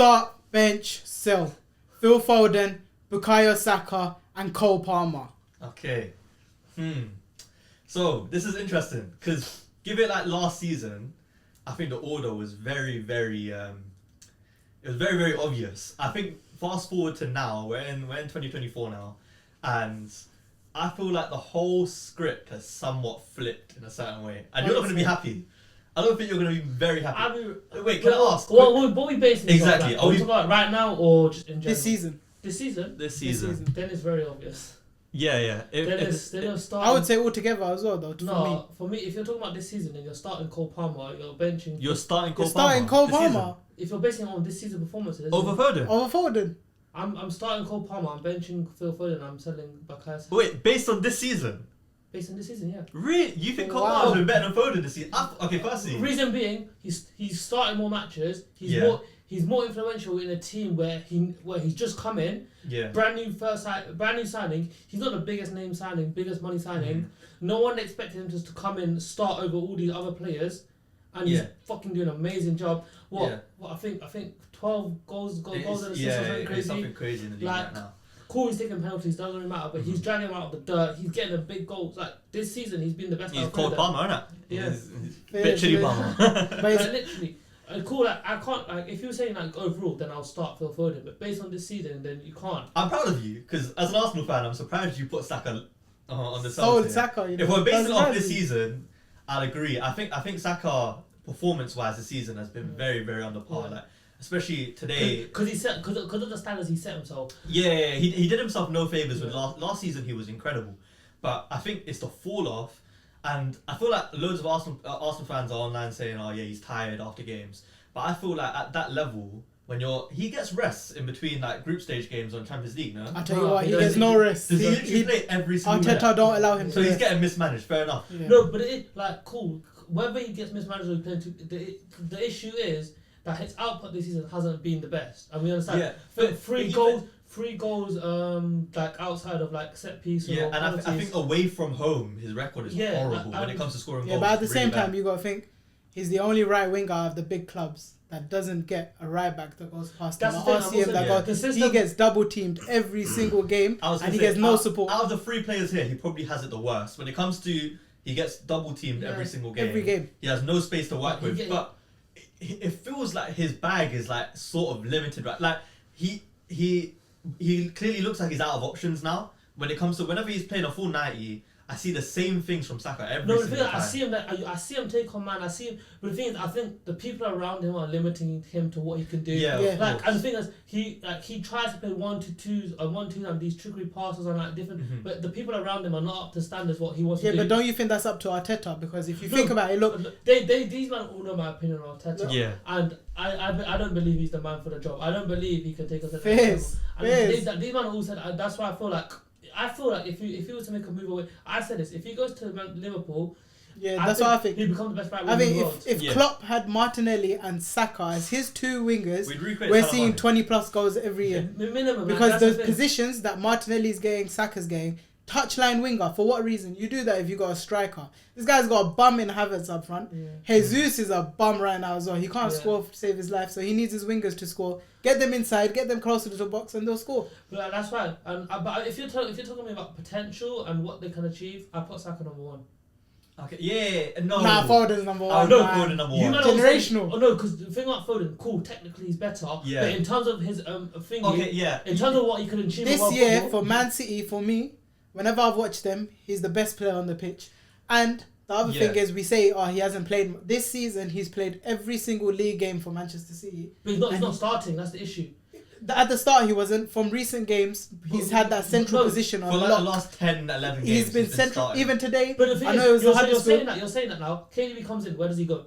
Start, bench, sell. Phil Foden, Bukayo Saka, and Cole Palmer. Okay. So this is interesting because give it like last season, I think the order was very, very. It was very, very obvious. I think fast forward to now, we're in 2024 now, and I feel like the whole script has somewhat flipped in a certain way, and you're not going to be happy. I don't think you're going to be very happy. Wait, can I ask? What we basing this exactly? on? Are we talking about right now or just in general? This season. This season? This season. Then it's very obvious. Yeah. I would say altogether as well, though. For me, if you're talking about this season and you're starting Cole Palmer, you're benching. You're starting Cole Palmer. If you're basing it on this season performances. Over Foden. I'm starting Cole Palmer. I'm benching Phil Foden. I'm selling Bukayo Saka. Wait, based on this season? Based on this season, yeah. Really? You think Cole Palmer's been better than Foden this season? Okay, firstly. Reason being, he's starting more matches. He's more influential in a team where he's just come in. Yeah. Brand new signing. He's not the biggest name signing, biggest money signing. No one expected him just to come in, start over all these other players, and he's fucking doing an amazing job. What I think 12 goals and assists or something crazy. It's something crazy in the league right now. Cool, he's taking penalties, doesn't really matter, but he's dragging him out of the dirt. He's getting the big goals. Like this season, he's been the best. He's called Palmer, isn't it? Yeah. Bit chilly Palmer. But literally. Cool, like, I can't, like, if you're saying, like, overall, then I'll start Phil Foden, but based on this season, then you can't. I'm proud of you, because as an Arsenal fan, I'm surprised you put Saka on the side. Saka, if we're basing it off this season, I'd agree. I think Saka, performance-wise, this season has been very, very under par. Like, especially today. Because of the standards he set himself. Yeah, he did himself no favours with last season, he was incredible. But I think it's the fall-off. And I feel like loads of Arsenal fans are online saying, "Oh yeah, he's tired after games." But I feel like at that level, when he gets rests in between like group stage games on Champions League, no? I tell you what, he gets no rest. Does he literally play every single minute? Arteta don't allow him to. So he's getting mismanaged. Fair enough. Yeah. No, but it like cool. Whether he gets mismanaged or playing the issue is that his output this season hasn't been the best, and we understand. Yeah. Three goals, like outside of like set piece. Yeah, and I think away from home, his record is horrible when it comes to scoring goals. Yeah, but at the same time, you got to think he's the only right winger of the big clubs that doesn't get a right back that goes past him. He gets double teamed every single game, and he gets no support. Out of the three players here, he probably has it the worst. When it comes to he gets double teamed every single game. Every game, he has no space to work with. But it feels like his bag is like sort of limited, right? Like he clearly looks like he's out of options now. When it comes to whenever he's playing a full 90, I see the same things from Saka every single time. I see him take on man. I see him, but the thing is, I think the people around him are limiting him to what he can do. Yeah. And the thing is, he tries to play 1-2s or 1-2 and these trickery passes and like different. But the people around him are not up to standards what he wants to do. Yeah, but don't you think that's up to Arteta? Because if you think about it, these men all know my opinion on Arteta. Yeah. And I don't believe he's the man for the job. I don't believe he can take us to the next level. These men all said that's why I feel like if he was to make a move away, I said this, if he goes to Liverpool, that's what I think. He becomes the best right winger in the world. If Klopp had Martinelli and Saka as his two wingers, we're seeing 20 plus goals every year. Minimum. Because the positions that Martinelli's getting, Saka's getting, touchline winger, for what reason? You do that if you got a striker. This guy's got a bum in Havertz up front. Jesus is a bum right now as well. He can't score to save his life, so he needs his wingers to score. Get them inside, get them closer to the box, and they'll score. But that's fine. But if you're talking to me about potential and what they can achieve, I put Saka number one. Okay, yeah, no. Nah, Foden's number one. No, Foden number one. Generational. No, because the thing about Foden, cool, technically he's better. Yeah. But in terms of his thing, in terms of what he can achieve this year for Man City, for me, whenever I've watched them, he's the best player on the pitch. And the other thing is, we say, he hasn't played. This season, he's played every single league game for Manchester City. But he's not starting, that's the issue. At the start, he wasn't. From recent games, he's had that central position on lock. For the last 10, 11 games, he's been central. Starting. Even today, but the thing you're saying that now. KDB comes in, where does he go?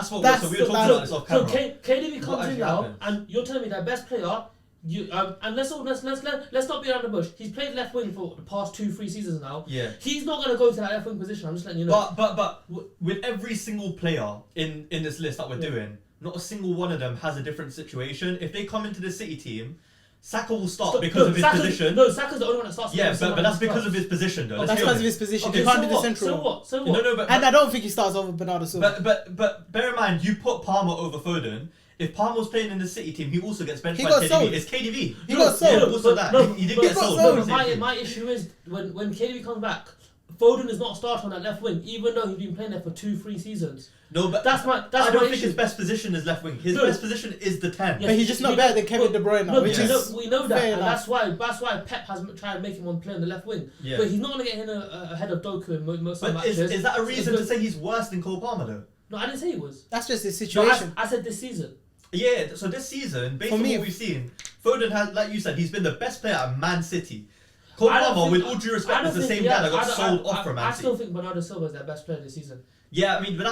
So we were talking about this off camera. So KDB comes in now, and you're telling me their best player... and let's not be around the bush. He's played left wing for the past 2-3 seasons now. Yeah. He's not going to go to that left wing position. I'm just letting you know. But with every single player in this list that we're doing, not a single one of them has a different situation. If they come into the City team, Saka will start because of his position. No, Saka's the only one that starts. Yeah, but that's because of his position, though. That's because of his position. He can't do the central. So what? No, but and I don't think he starts over Bernardo Silva. But bear in mind, you put Palmer over Foden. if Palmer was playing in the City team, he also gets benched He by got KDB. sold. It's KDB. He got sold. Yeah, also that. He didn't get got sold. sold. But my issue is when KDB comes back, Foden is not a starter on that left wing, even though he's been playing there for 2-3 seasons. No, but that's I don't think issue. his best position is left wing. His best position is the 10. But he's just not better than Kevin De Bruyne now, No, which is we know that, fair and enough. that's why Pep has tried to make him on play on the left wing. Yeah. But he's not going to get in ahead of Doku in most of the But matches. is that a reason to say he's worse than Cole Palmer though? No, I didn't say he was. That's just his No, situation. I said this season. Yeah, so this season, based on what we've seen, Foden has, like you said, he's been the best player at Man City. Cole Palmer, with all due respect, is the same guy that got sold off from Man City. I still think Bernardo Silva is their best player this season. Yeah, I mean, but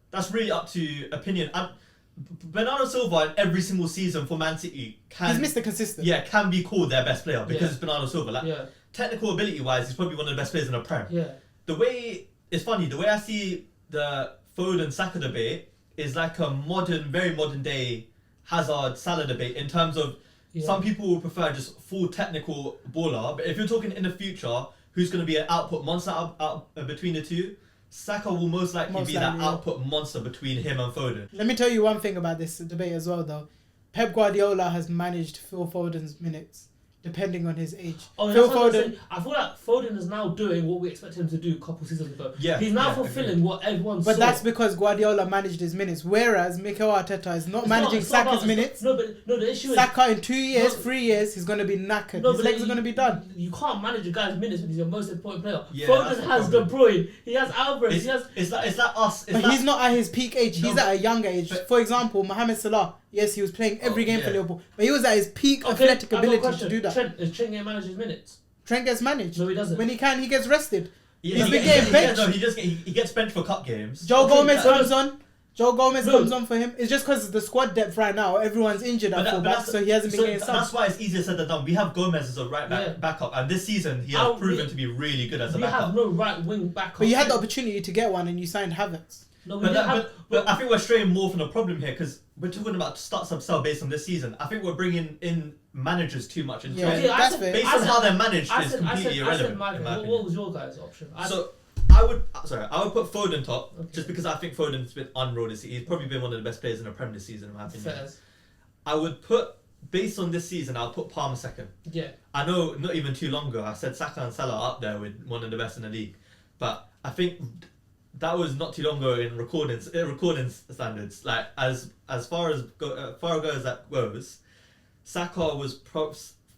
that's really up to opinion. Bernardo Silva in every single season for Man City he's Mr. Consistent. Yeah, can be called their best player because it's Bernardo Silva. Like, technical ability wise, he's probably one of the best players in the Prem. Yeah. The way I see the Foden Saka debate is like a very modern day Hazard Salah debate in terms of some people will prefer just full technical baller, but if you're talking in the future, who's going to be an output monster out between the two? Saka will most likely be that output monster between him and Foden. Let me tell you one thing about this debate as well, though. Pep Guardiola has managed Phil Foden's minutes, depending on his age. Phil Foden. I feel like Foden is now doing what we expected him to do a couple seasons ago. Yeah, he's now fulfilling what everyone saw. But that's because Guardiola managed his minutes, whereas Mikel Arteta is not managing Saka's minutes. The issue is Saka in 2 years, 3 years, he's going to be knackered. His legs are going to be done. You can't manage a guy's minutes when he's your most important player. Yeah, Foden has De Bruyne, he has Alvarez, It's like us. But he's not at his peak age. He's at a younger age. For example, Mohamed Salah. Yes, he was playing every game for Liverpool, but he was at his peak athletic ability to do that. Is Trent getting managed his minutes? Trent gets managed. No, he doesn't. When he can, he gets rested. Yeah, he's been getting benched. He gets benched for cup games. Joe Gomez comes on. Joe Gomez comes on for him. It's just because the squad depth right now, everyone's injured at fullback, so he hasn't been getting subs. That's why it's easier said than done. We have Gomez as a right back backup, and this season he has proven to be really good as a backup. We have no right wing backup. But you had the opportunity to get one, and you signed Havertz. No, but I think we're straying more from the problem here because we're talking about start sub sell based on this season. I think we're bringing in managers too much into it. That's fair. Based on how they're managed is completely irrelevant. What was your guys' option? I would put Foden top just because I think Foden's been unrolled this season. He's probably been one of the best players in the Premier this season in my opinion. I would put, based on this season, I'll put Palmer second. Yeah. I know not even too long ago I said Saka and Salah up there with one of the best in the league, but I think that was not too long ago in recording standards. Like as far as that goes, Saka was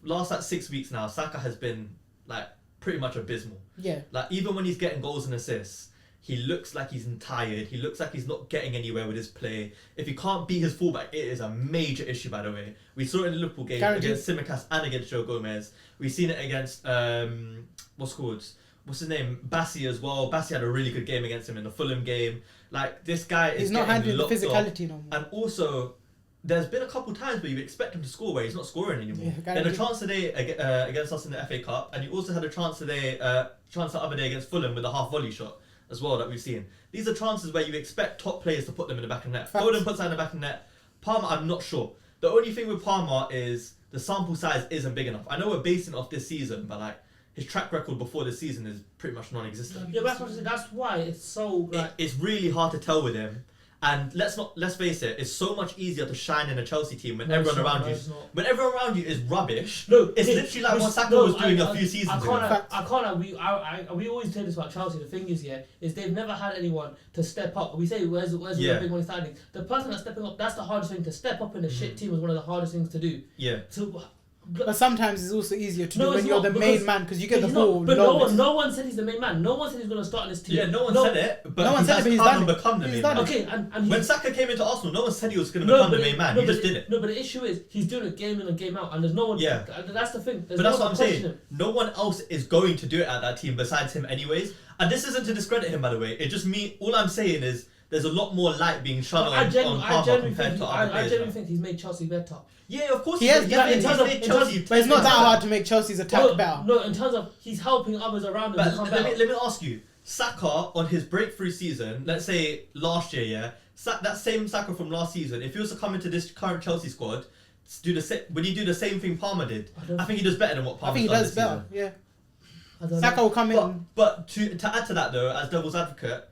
last 6 weeks now. Saka has been like pretty much abysmal. Yeah. Like even when he's getting goals and assists, he looks like he's tired. He looks like he's not getting anywhere with his play. If he can't beat his fullback, it is a major issue. By the way, we saw it in the Liverpool game against Tsimikas and against Joe Gomez. We've seen it against what's his name? Bassi as well. Bassi had a really good game against him in the Fulham game. Like this guy is not handling the physicality no more. And also, there's been a couple times where you expect him to score where he's not scoring anymore. He had a chance today against us in the FA Cup, and he also had a chance the other day against Fulham with a half volley shot as well that we've seen. These are chances where you expect top players to put them in the back of the net. Foden puts that in the back of the net. Palmer, I'm not sure. The only thing with Palmer is the sample size isn't big enough. I know we're basing it off this season, but like his track record before this season is pretty much non-existent. Yeah, that's why it's so like it's really hard to tell with him. And let's face it, it's so much easier to shine in a Chelsea team when everyone around you is rubbish. No, it's literally like what Saka was doing a few seasons ago. We always say this about Chelsea. The thing is they've never had anyone to step up. We say where's the big money standing? The person that's stepping up, that's the hardest thing. To step up in a shit team is one of the hardest things to do. Yeah. But sometimes it's also easier to do when you're the main man because you get the ball. But no one said he's the main man. No one said he's going to start in this team. Yeah, no one said it. But he's become the main man. Okay, and when Saka came into Arsenal, no one said he was going to become the main man. He just did it. No, but the issue is he's doing it game in and game out, and there's no one. Yeah. That's the thing. But that's what I'm saying. No one else is going to do it at that team besides him, anyways. And this isn't to discredit him, by the way. It just all I'm saying is there's a lot more light being shone on Palmer compared to other players. I genuinely think he's made Chelsea better. Yeah, of course he has. But it's not that hard to make Chelsea's attack better. No, in terms of he's helping others around him. But let me ask you, Saka on his breakthrough season, let's say last year, that same Saka from last season, if he was to come into this current Chelsea squad, would he do the same thing Palmer did? I think he does better than what Palmer's done this season. I think he does better. Yeah. Saka will come in. But to add to that though, as devil's advocate,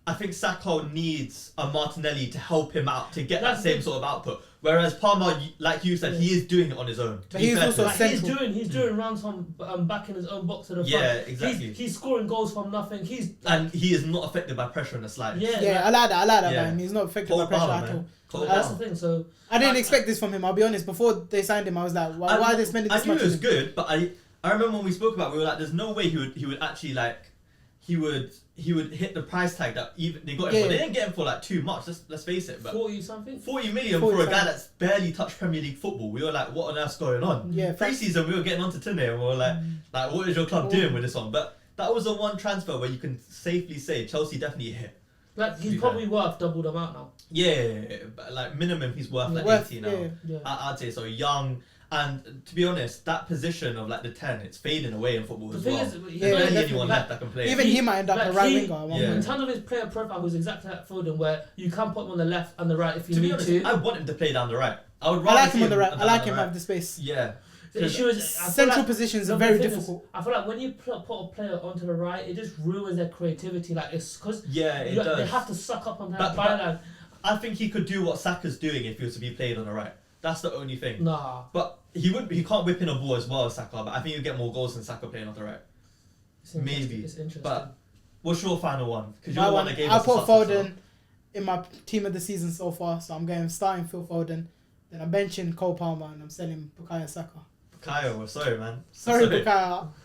I think Saka needs a Martinelli to help him out to get That's that same the- sort of output. Whereas Palmer, like you said, he is doing it on his own. But he's also Like, central. he's doing runs from back in his own box to the front. Yeah, exactly. He's scoring goals from nothing. And he is not affected by pressure in the slides. Yeah, I like that, Yeah. man. He's not affected Cole by pressure Palmer, at all. man. Cole That's the Palmer. thing. So I didn't expect this from him. I'll be honest. Before they signed him, I was like, why are they spending this I knew much? it was on him? good, but I remember when we spoke about it, we were like, there's no way he would actually like he would hit the price tag that even they got him for. They didn't get him for like too much. Let's face it, but 40 something. 40 million 40 for a guy something. that's barely touched Premier League football. We were like, what on earth's going on? Yeah, Pre-season we were getting onto Tune and we were like, what is your club doing with this one? But that was the one transfer where you can safely say Chelsea definitely hit. Like he's probably worth double the amount now. Yeah, but like minimum he's worth like Worth, 80 now. Yeah. I'd say so. Young, and to be honest, that position of like the 10, it's fading away in football The as thing well. is, There's he's barely definitely. anyone left that can play. Even he might end up like a right he- winger. At one Yeah. In point. terms of his player profile, who's exactly like Foden, where you can put him on the left and the right if you to be need honest, to. I want him to play down the right. I would I rather like him see on the right. I down like the him right. have the space. Yeah. The issue is, I feel Central like, positions no, are but very the thing is, difficult. I feel like when you put a player onto the right, it just ruins their creativity. Like it's because Yeah, it does. they have to suck up on that But- byline. I think he could do what Saka's doing if he was to be played on the right. That's the only thing. Nah, But he can't whip in a ball as well as Saka, but I think he'll get more goals than Saka playing on the right. it's interesting. Maybe. It's interesting. But what's your final one? Because you're My the one one, that gave I us the put substance, Foden in my team of the season so far, so I'm going starting Phil Foden. Then I'm benching Cole Palmer and I'm selling Bukayo Saka. Kyle, sorry man. Sorry, Bukayo.